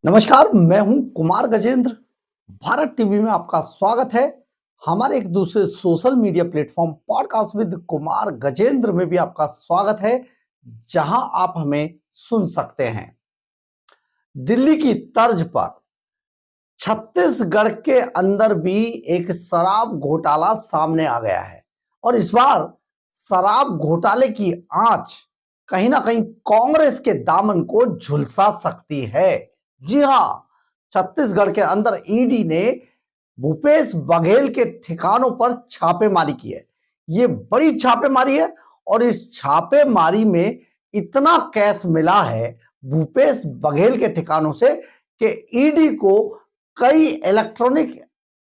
नमस्कार, मैं हूं कुमार गजेंद्र। भारत टीवी में आपका स्वागत है। हमारे एक दूसरे social media platform podcast with Kumar Gajendra में भी आपका स्वागत है, जहां आप हमें सुन सकते हैं। दिल्ली की तर्ज पर छत्तीसगढ़ के अंदर भी एक शराब घोटाला सामने आ गया है और इस बार शराब घोटाले की आंच कहीं ना कहीं कांग्रेस के दामन को झुलसा सकती है। जी हां, छत्तीसगढ़ के अंदर ईडी ने भूपेश बघेल के ठिकानों पर छापेमारी की है। ये बड़ी छापेमारी है और इस छापेमारी में इतना कैश मिला है भूपेश बघेल के ठिकानों से कि ईडी को कई इलेक्ट्रॉनिक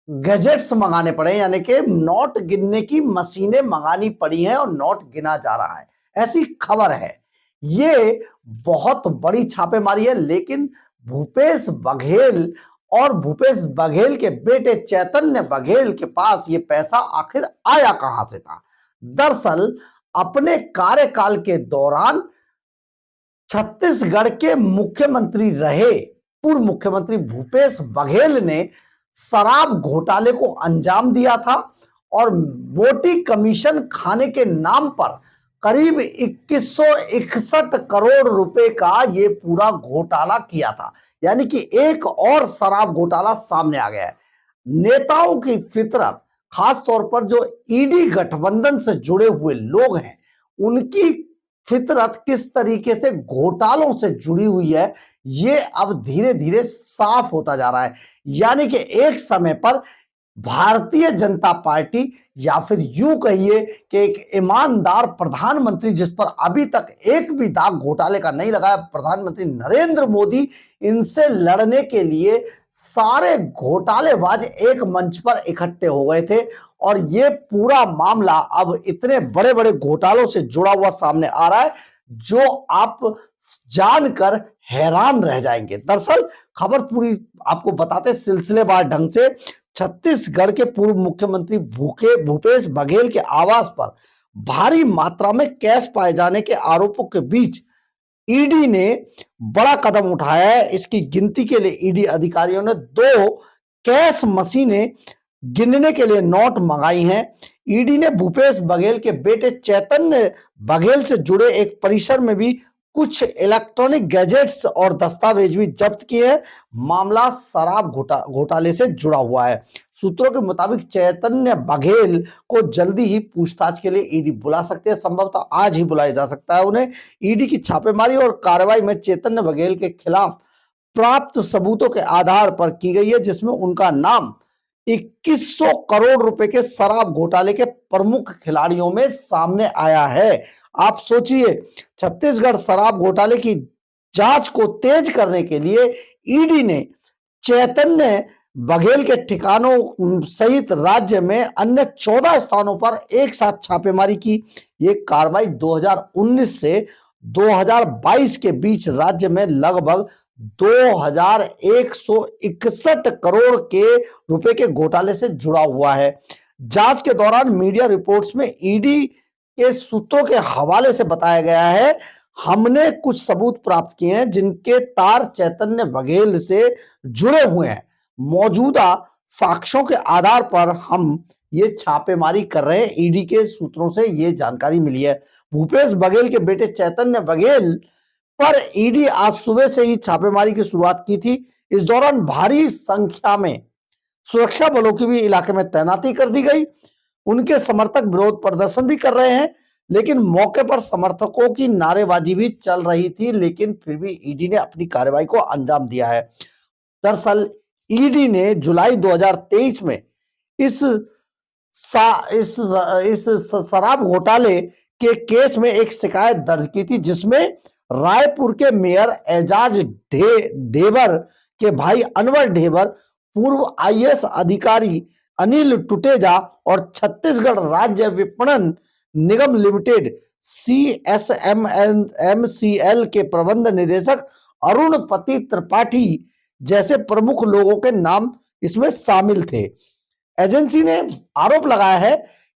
गैजेट्स मंगाने पड़े, यानी कि नोट गिनने की मशीनें मंगानी पड़ी हैं और नोट गिना जा रहा है, ऐसी खबर है। ये बहुत बड़ी छापेमारी है, लेकिन भूपेश बघेल और भूपेश बघेल के बेटे चैतन्य बघेल के पास ये पैसा आखिर आया कहां से था। दरअसल अपने कार्यकाल के दौरान छत्तीसगढ़ के मुख्यमंत्री रहे पूर्व मुख्यमंत्री भूपेश बघेल ने शराब घोटाले को अंजाम दिया था और मोटी कमीशन खाने के नाम पर करीब 2161 करोड़ रुपए का ये पूरा घोटाला किया था। यानी कि एक और शराब घोटाला सामने आ गया है। नेताओं की फितरत, खास तौर पर जो ईडी गठबंधन से जुड़े हुए लोग हैं, उनकी फितरत किस तरीके से घोटालों से जुड़ी हुई है, ये अब धीरे धीरे साफ होता जा रहा है। यानी कि एक समय पर भारतीय जनता पार्टी, या फिर यूं कहिए कि एक ईमानदार प्रधानमंत्री जिस पर अभी तक एक भी दाग घोटाले का नहीं लगा, प्रधानमंत्री नरेंद्र मोदी, इनसे लड़ने के लिए सारे घोटालेबाज एक मंच पर इकट्ठे हो गए थे और ये पूरा मामला अब इतने बड़े बड़े घोटालों से जुड़ा हुआ सामने आ रहा है जो आप जानकर हैरान रह जाएंगे। दरअसल खबर पूरी आपको बताते सिलसिलेवार ढंग से। छत्तीसगढ़ के पूर्व मुख्यमंत्री भूपेश बघेल के आवास पर भारी मात्रा में कैश पाए जाने के आरोपों के बीच ईडी ने बड़ा कदम उठाया है। इसकी गिनती के लिए ईडी अधिकारियों ने 2 कैश मशीनें गिनने के लिए नोट मंगाई हैं। ईडी ने भूपेश बघेल के बेटे चैतन्य बघेल से जुड़े एक परिसर में भी कुछ इलेक्ट्रॉनिक गैजेट्स और दस्तावेज भी जब्त किए हैं। मामला शराब घोटाले से जुड़ा हुआ है। सूत्रों के मुताबिक चैतन्य बघेल को जल्दी ही पूछताछ के लिए ईडी बुला सकते हैं, संभवतः आज ही बुलाया जा सकता है उन्हें। ईडी की छापेमारी और कार्रवाई में चैतन्य बघेल के खिलाफ प्राप्त सबूतों के आधार पर की गई है, जिसमें उनका नाम 2100 करोड़ रुपए के शराब घोटाले के प्रमुख खिलाड़ियों में सामने आया है। आप सोचिए, छत्तीसगढ़ शराब घोटाले की जांच को तेज करने के लिए ईडी ने चैतन्य बघेल के ठिकानों सहित राज्य में अन्य 14 स्थानों पर एक साथ छापेमारी की। ये कार्रवाई 2019 से 2022 के बीच राज्य में लगभग 2161 करोड़ के रुपए के घोटाले से जुड़ा हुआ है। जांच के दौरान मीडिया रिपोर्ट्स में ईडी के सूत्रों के हवाले से बताया गया है, हमने कुछ सबूत प्राप्त किए हैं जिनके तार चैतन्य बघेल से जुड़े हुए हैं। मौजूदा साक्ष्यों के आधार पर हम ये छापेमारी कर रहे हैं। ईडी के सूत्रों से ये जानकारी मिली है। भूपेश बघेल के बेटे चैतन्य बघेल पर ईडी आज सुबह से ही छापेमारी की शुरुआत की थी। इस दौरान भारी संख्या में सुरक्षा बलों की भी इलाके में तैनाती कर दी गई। उनके समर्थक विरोध प्रदर्शन भी कर रहे हैं, लेकिन मौके पर समर्थकों की नारेबाजी भी चल रही थी, लेकिन फिर भी ईडी ने अपनी कार्रवाई को अंजाम दिया है। दरअसल ईडी ने जुलाई 2023 में इस शराब घोटाले के केस में एक शिकायत दर्ज की थी, जिसमें रायपुर के मेयर एजाज ढेबर के भाई अनवर ढेबर, पूर्व आईएएस अधिकारी अनिल टुटेजा और छत्तीसगढ़ राज्य विपणन निगम लिमिटेड CSMMCL के प्रबंध निदेशक अरुणपति त्रिपाठी जैसे प्रमुख लोगों के नाम इसमें शामिल थे। एजेंसी ने आरोप लगाया है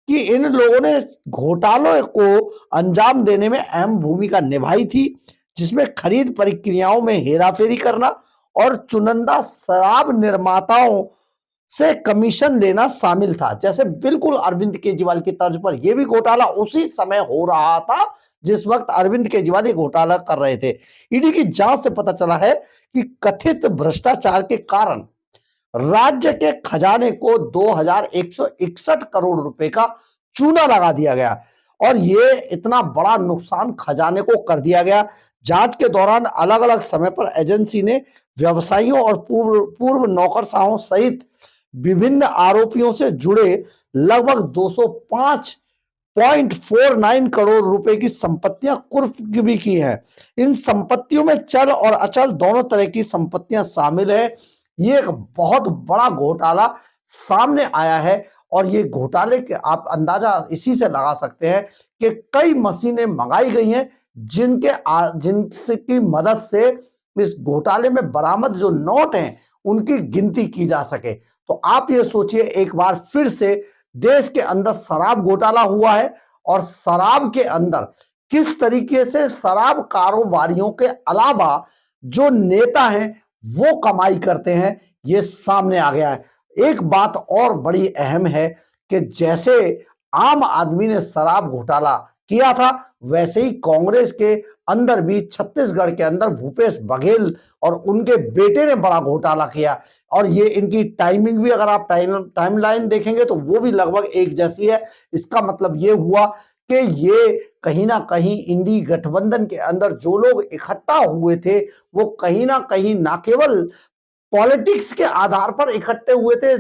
कि इन लोगों ने घोटालों को अंजाम देने में अहम भूमिका निभाई थी, जिसमें खरीद प्रक्रियाओं में हेराफेरी करना और चुनिंदा शराब निर्माताओं से कमीशन लेना शामिल था। जैसे बिल्कुल अरविंद केजरीवाल की तर्ज पर यह भी घोटाला उसी समय हो रहा था जिस वक्त अरविंद केजरीवाल ये घोटाला कर रहे थे। ईडी की जांच से पता चला है कि कथित भ्रष्टाचार के कारण राज्य के खजाने को 2161 करोड़ रुपए का चूना लगा दिया गया और ये इतना बड़ा नुकसान खजाने को कर दिया गया। जांच के दौरान अलग अलग समय पर एजेंसी ने व्यवसायियों और पूर्व नौकरशाहों सहित विभिन्न आरोपियों से जुड़े लगभग 205.49 करोड़ रुपए की संपत्तियां कुर्क भी की हैं। इन संपत्तियों में चल और अचल दोनों तरह की संपत्तियां शामिल है। ये एक बहुत बड़ा घोटाला सामने आया है और ये घोटाले के आप अंदाजा इसी से लगा सकते हैं कि कई मशीनें मंगाई गई हैं जिनकी मदद से इस घोटाले में बरामद जो नोट हैं उनकी गिनती की जा सके। तो आप ये सोचिए एक बार फिर से देश के अंदर शराब घोटाला हुआ है और शराब के अंदर किस तरीके से शराब कारोबारियों के अलावा जो नेता हैं वो कमाई करते हैं ये सामने आ गया है। एक बात और बड़ी अहम है कि जैसे आम आदमी ने शराब घोटाला किया था वैसे ही कांग्रेस के अंदर भी छत्तीसगढ़ के अंदर भूपेश बघेल और उनके बेटे ने बड़ा घोटाला किया और ये इनकी टाइमिंग भी अगर आप टाइमलाइन देखेंगे तो वो भी लगभग एक जैसी है। इसका मतलब ये हुआ कि ये कहीं ना कहीं इंडी गठबंधन के अंदर जो लोग इकट्ठा हुए थे वो कहीं ना केवल पॉलिटिक्स के आधार पर इकट्ठे हुए थे,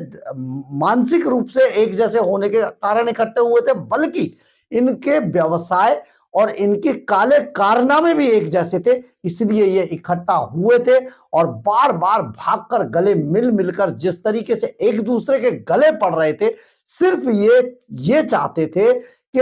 मानसिक रूप से एक जैसे होने के कारण इकट्ठे हुए थे, बल्कि इनके व्यवसाय और इनके काले कारनामे भी एक जैसे थे, इसलिए ये इकट्ठा हुए थे और बार बार भागकर गले मिलकर जिस तरीके से एक दूसरे के गले पड़ रहे थे, सिर्फ ये चाहते थे कि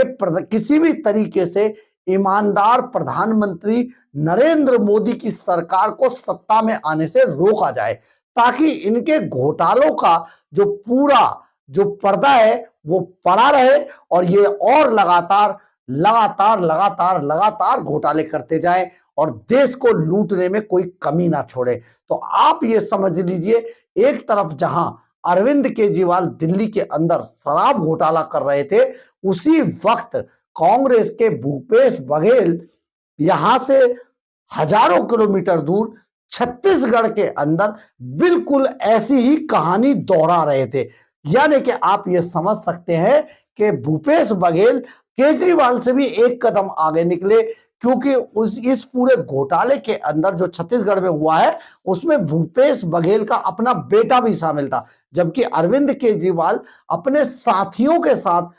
किसी भी तरीके से ईमानदार प्रधानमंत्री नरेंद्र मोदी की सरकार को सत्ता में आने से रोका जाए ताकि इनके घोटालों का जो पूरा जो पर्दा है वो पड़ा रहे और ये और लगातार घोटाले करते जाए और देश को लूटने में कोई कमी ना छोड़े। तो आप ये समझ लीजिए एक तरफ जहां अरविंद केजरीवाल दिल्ली के अंदर शराब घोटाला कर रहे थे उसी वक्त कांग्रेस के भूपेश बघेल यहां से हजारों किलोमीटर दूर छत्तीसगढ़ के अंदर बिल्कुल ऐसी ही कहानी दोहरा रहे थे। यानी कि आप ये समझ सकते हैं कि भूपेश बघेल केजरीवाल से भी एक कदम आगे निकले क्योंकि इस पूरे घोटाले के अंदर जो छत्तीसगढ़ में हुआ है उसमें भूपेश बघेल का अपना बेटा भी शामिल था, जबकि अरविंद केजरीवाल अपने साथियों के साथ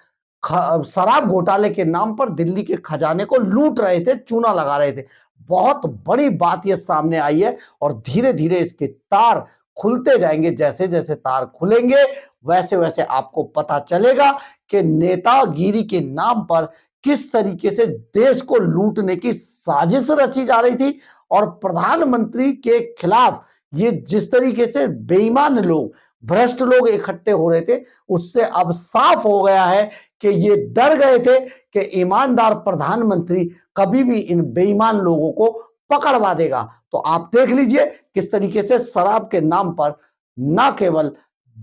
शराब घोटाले के नाम पर दिल्ली के खजाने को लूट रहे थे, चूना लगा रहे थे। बहुत बड़ी बात यह सामने आई है और धीरे धीरे इसके तार खुलते जाएंगे। जैसे जैसे तार खुलेंगे वैसे वैसे आपको पता चलेगा कि नेतागिरी के नाम पर किस तरीके से देश को लूटने की साजिश रची जा रही थी और प्रधानमंत्री के खिलाफ ये जिस तरीके से बेईमान लोग भ्रष्ट लोग इकट्ठे हो रहे थे उससे अब साफ हो गया है कि ये डर गए थे कि ईमानदार प्रधानमंत्री कभी भी इन बेईमान लोगों को पकड़वा देगा। तो आप देख लीजिए किस तरीके से शराब के नाम पर न केवल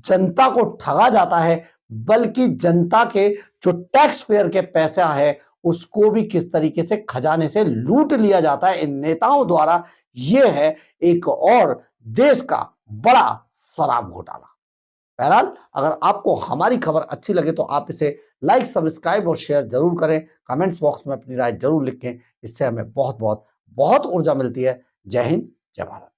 जनता को ठगा जाता है बल्कि जनता के जो टैक्स पेयर के पैसा है उसको भी किस तरीके से खजाने से लूट लिया जाता है इन नेताओं द्वारा। यह है एक और देश का बड़ा शराब घोटाला। बहरहाल अगर आपको हमारी खबर अच्छी लगे तो आप इसे लाइक सब्सक्राइब और शेयर जरूर करें। कमेंट्स बॉक्स में अपनी राय जरूर लिखें, इससे हमें बहुत ऊर्जा मिलती है। जय हिंद, जय भारत।